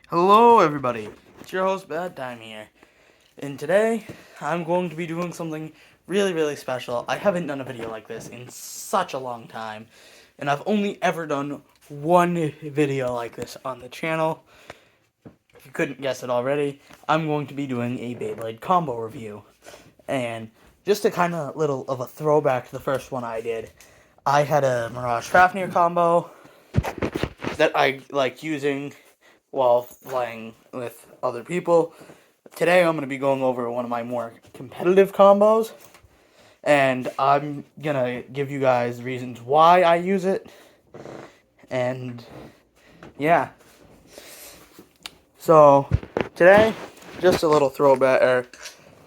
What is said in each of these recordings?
Hello everybody, it's your host Valentine here, and today I'm going to be doing something really special. I haven't done a video like this in such a long time, and I've only ever done one video like this on the channel. If you couldn't guess it already, I'm going to be doing a Beyblade combo review, and just a kind of little of a throwback to the first one I did. I had a Mirrage Fafnir combo that I like using while playing with other people. Today I'm going to be going over one of my more competitive combos, and I'm going to give you guys reasons why I use it, and yeah. So, today, just a little throwback, or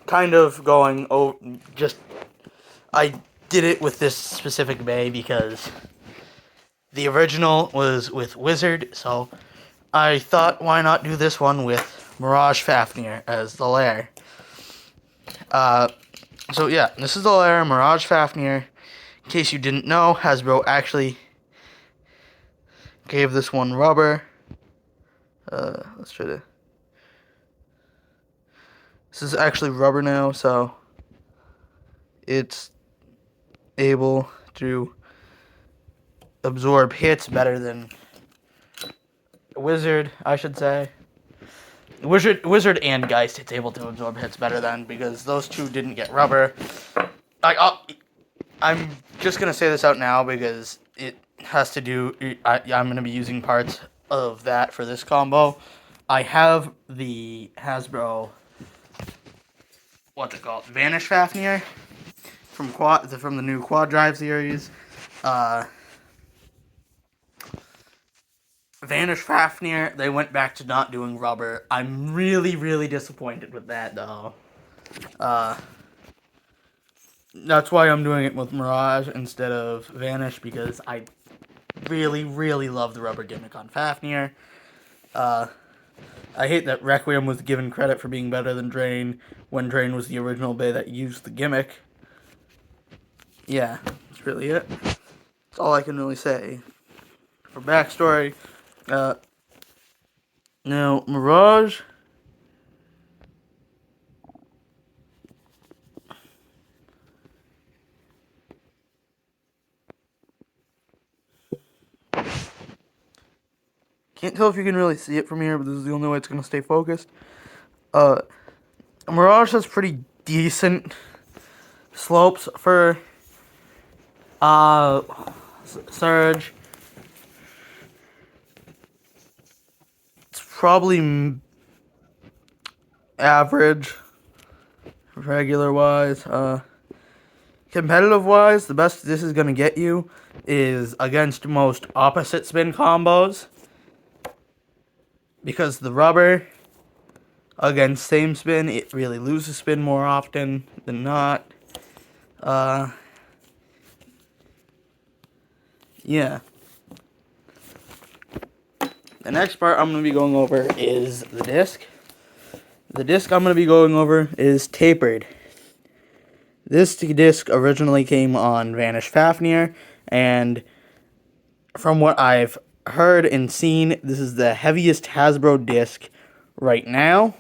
kind of going over, I did it with this specific bay because the original was with Wizard, so I thought, why not do this one with Mirage Fafnir as the lair? So yeah, this is the lair, Mirage Fafnir. In case you didn't know, Hasbro actually gave this one rubber. Let's try to... This is actually rubber now, so it's able to absorb hits better than Wizard, I should say. Wizard and Geist, it's able to absorb hits better than, because those two didn't get rubber. I'm just gonna say this out now because it has to do. I'm gonna be using parts of that for this combo. I have the Hasbro, what's it called, Vanish Fafnir from the new Quad Drive series. Vanish Fafnir, they went back to not doing rubber. I'm really disappointed with that, though. That's why I'm doing it with Mirage instead of Vanish, because I really love the rubber gimmick on Fafnir. I hate that Requiem was given credit for being better than Drain when Drain was the original bay that used the gimmick. Yeah, that's really it. That's all I can really say. For backstory, now Mirage... Can't tell if you can really see it from here, but this is the only way it's going to stay focused. Mirage has pretty decent slopes for Surge. It's probably average, regular-wise. Competitive-wise, the best this is going to get you is against most opposite spin combos, because the rubber against same spin, it really loses spin more often than not. Yeah. The next part I'm going to be going over is the disc. The disc I'm going to be going over is tapered. This disc originally came on Vanish Fafnir, and from what I've heard and seen, this is the heaviest Hasbro disc right now.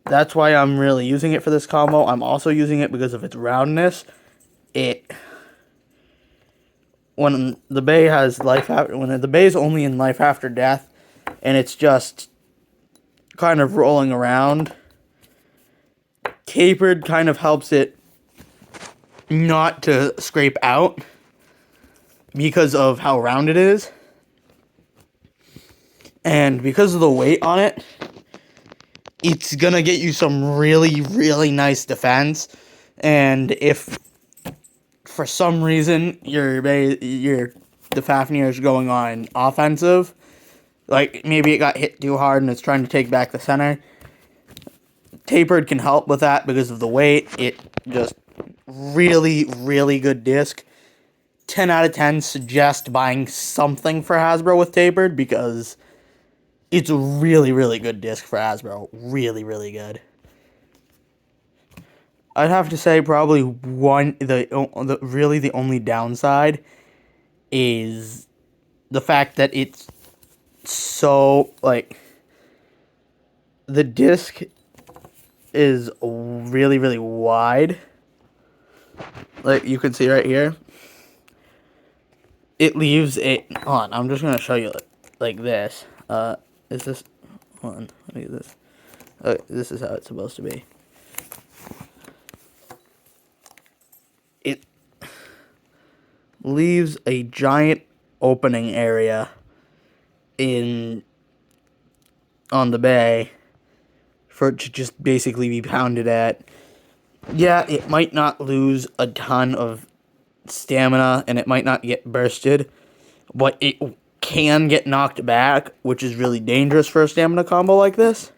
That's why I'm really using it for this combo. I'm also using it because of its roundness. When the bay is only in life after death, and it's just kind of rolling around, tapered kind of helps it not to scrape out because of how round it is. And because of the weight on it, it's gonna get you some really nice defense. And if for some reason the Fafnir is going on offensive, like maybe it got hit too hard and it's trying to take back the center, tapered can help with that because of the weight. It just really good disc. 10 out of 10 suggest buying something for Hasbro with tapered, because it's a really good disc for Hasbro. Really good. I'd have to say probably the only downside is the fact that it's so, like, the disc is really, really wide. Like you can see right here. It leaves a... Hold on, I'm just going to show you like this. Is this... Hold on, let me get this. This is how it's supposed to be. It leaves a giant opening area on the bay for it to just basically be pounded at. Yeah, it might not lose a ton of stamina and it might not get bursted, but it can get knocked back, which is really dangerous for a stamina combo like this.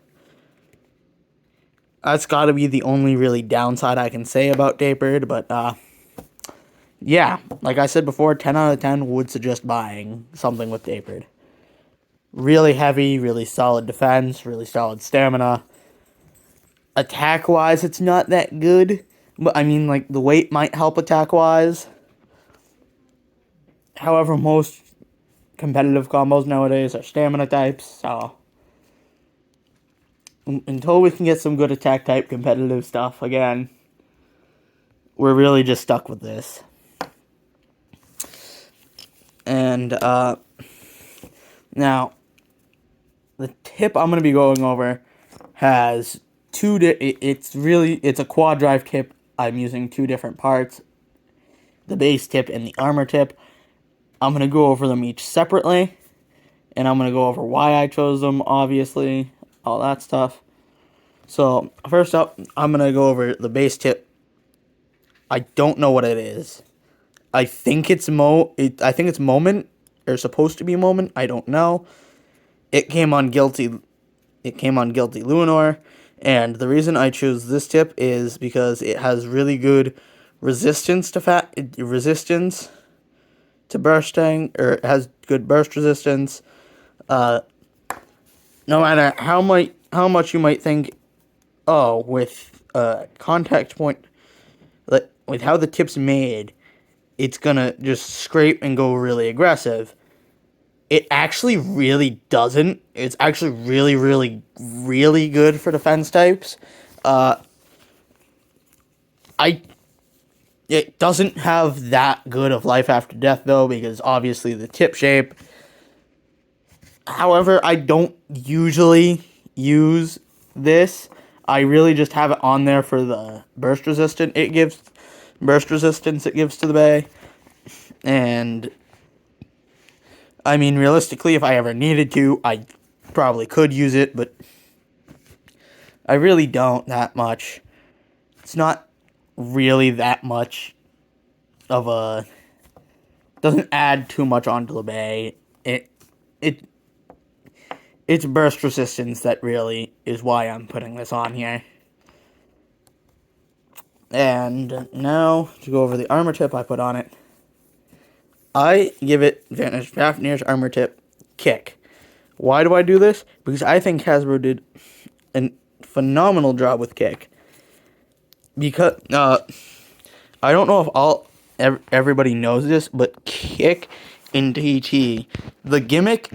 That's got to be the only really downside I can say about Tapered, but yeah, like I said before, 10 out of 10 would suggest buying something with Tapered. Really heavy, really solid defense, really solid stamina. Attack-wise, it's not that good, but I mean, like, the weight might help attack-wise. However, most competitive combos nowadays are stamina types, so until we can get some good attack type competitive stuff again, we're really just stuck with this. And now the tip I'm going to be going over has it's a quad drive tip. I'm using two different parts, the base tip and the armor tip. I'm going to go over them each separately, and I'm going to go over why I chose them, obviously, all that stuff. So, first up, I'm going to go over the base tip. I don't know what it is. I think it's Moment, or supposed to be Moment, I don't know. It came on Guilty Lunar, and the reason I choose this tip is because it has really good resistance to bursting, or it has good burst resistance. No matter how much you might think, oh, with contact point, like with how the tip's made, it's gonna just scrape and go really aggressive. It actually really doesn't. It's actually really, really, really good for defense types. It doesn't have that good of life after death, though, because obviously the tip shape. However, I don't usually use this. I really just have it on there for the burst resistance it gives to the bay. And I mean, realistically, if I ever needed to, I probably could use it, but I really don't that much. It's not really that much of a... doesn't add too much onto the bay. It's burst resistance that really is why I'm putting this on here. And now, to go over the armor tip I put on it. I give it Advantage Fafnir's armor tip, Kick. Why do I do this? Because I think Hasbro did a phenomenal job with Kick. Because, I don't know if everybody knows this, but Kick in TT, the gimmick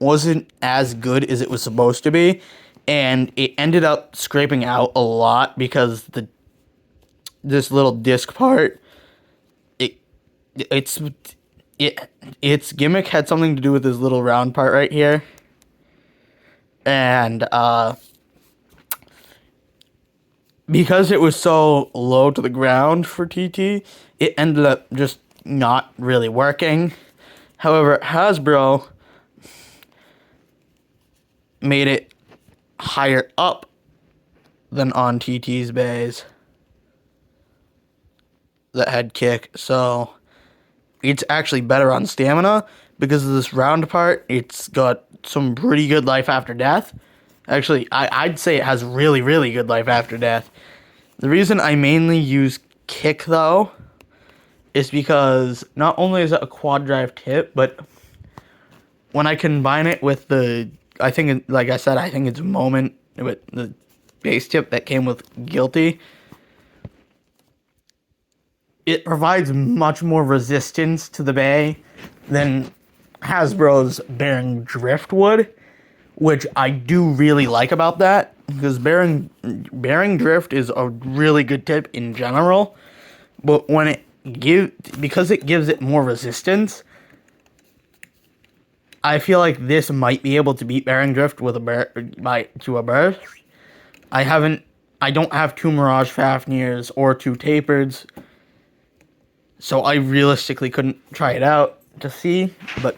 wasn't as good as it was supposed to be, and it ended up scraping out a lot because this little disc part, its gimmick had something to do with this little round part right here, and because it was so low to the ground for TT, it ended up just not really working. However, Hasbro made it higher up than on TT's bays that had Kick, so it's actually better on stamina because of this round part. It's got some pretty good life after death. Actually, I'd say it has really, really good life after death. The reason I mainly use Kick, though, is because not only is it a quad drive tip, but when I combine it with like I said, I think it's Moment with the base tip that came with Guilty, it provides much more resistance to the bay than Hasbro's Bearing Drift would, which I do really like about that. because bearing drift is a really good tip in general, but when because it gives it more resistance, I feel like this might be able to beat bearing drift with a burst. I don't have 2 Mirage Fafnirs or 2 Tapereds, so I realistically couldn't try it out to see, but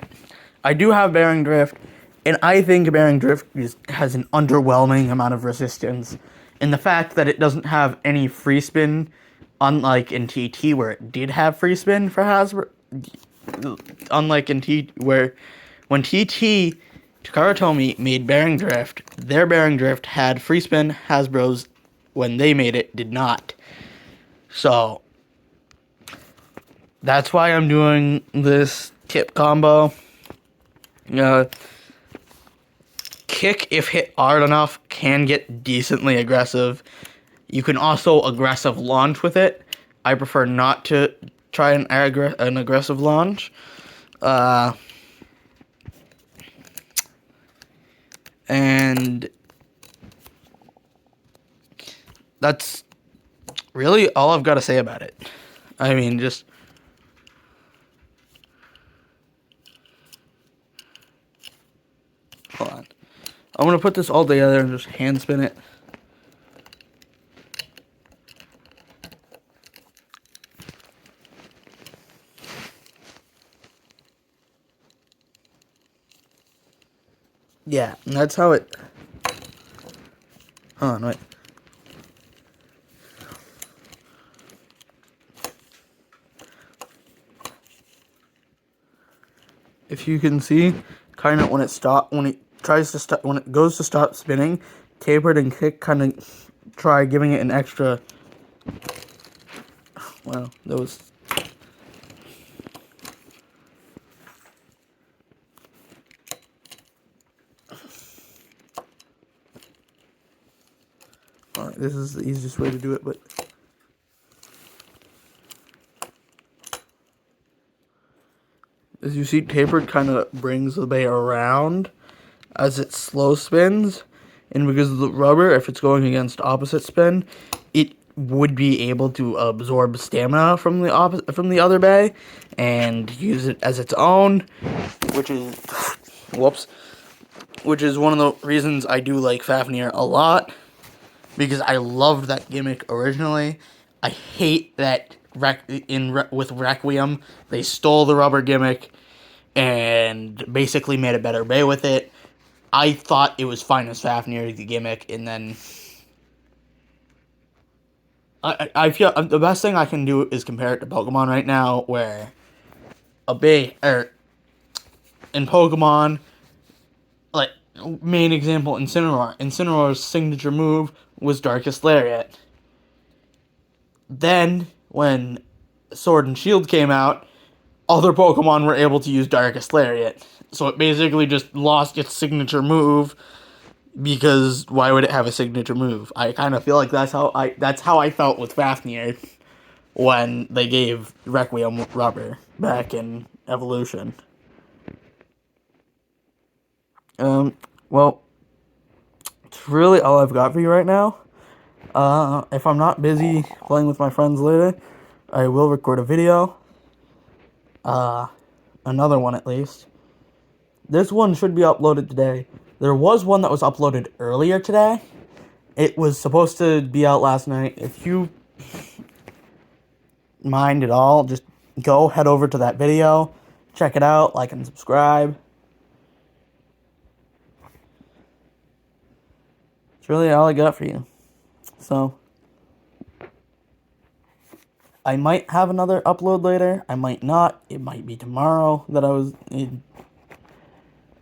I do have bearing drift, and I think bearing drift has an underwhelming amount of resistance, and the fact that it doesn't have any free spin, unlike in TT where it did have free spin for Hasbro, unlike in where when TT Takaratomi made bearing drift, their bearing drift had free spin. Hasbro's, when they made it, did not. So that's why I'm doing this tip combo. Kick, if hit hard enough, can get decently aggressive. You can also aggressive launch with it. I prefer not to try an aggressive launch. And that's really all I've got to say about it. I mean, just hold on. I'm going to put this all together and just hand spin it. Yeah, and that's how it... Hold on, wait. If you can see, kind of when it goes to stop spinning, tapered and kick kind of try giving it an extra... Well, that was... Alright, this is the easiest way to do it, but... As you see, tapered kind of brings the bay around as it slow spins. And because of the rubber, if it's going against opposite spin, it would be able to absorb stamina from the other bay and use it as its own, which is which is one of the reasons I do like Fafnir a lot, because I loved that gimmick originally. I hate that with Requiem they stole the rubber gimmick and basically made a better bay with it. I thought it was fine as Fafnir, the gimmick, and then I feel the best thing I can do is compare it to Pokemon right now, where in Pokemon, like, main example, Incineroar. Incineroar's signature move was Darkest Lariat. Then, when Sword and Shield came out, other Pokemon were able to use Darkest Lariat. So it basically just lost its signature move, because why would it have a signature move? I kind of feel like that's how I felt with Fafnir when they gave Requiem rubber back in Evolution. Well, it's really all I've got for you right now. If I'm not busy playing with my friends later, I will record a video. Another one at least. This one should be uploaded today. There was one that was uploaded earlier today. It was supposed to be out last night. If you mind at all, just head over to that video, check it out, like and subscribe. It's really all I got for you. So, I might have another upload later. I might not. It might be tomorrow that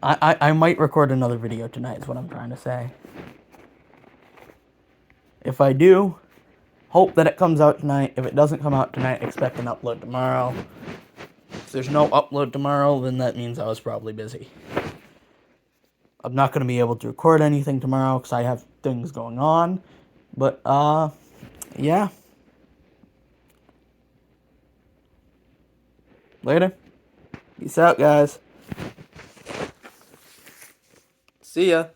I might record another video tonight is what I'm trying to say. If I do, hope that it comes out tonight. If it doesn't come out tonight, expect an upload tomorrow. If there's no upload tomorrow, then that means I was probably busy. I'm not going to be able to record anything tomorrow because I have things going on. But, yeah. Later. Peace out, guys. See ya.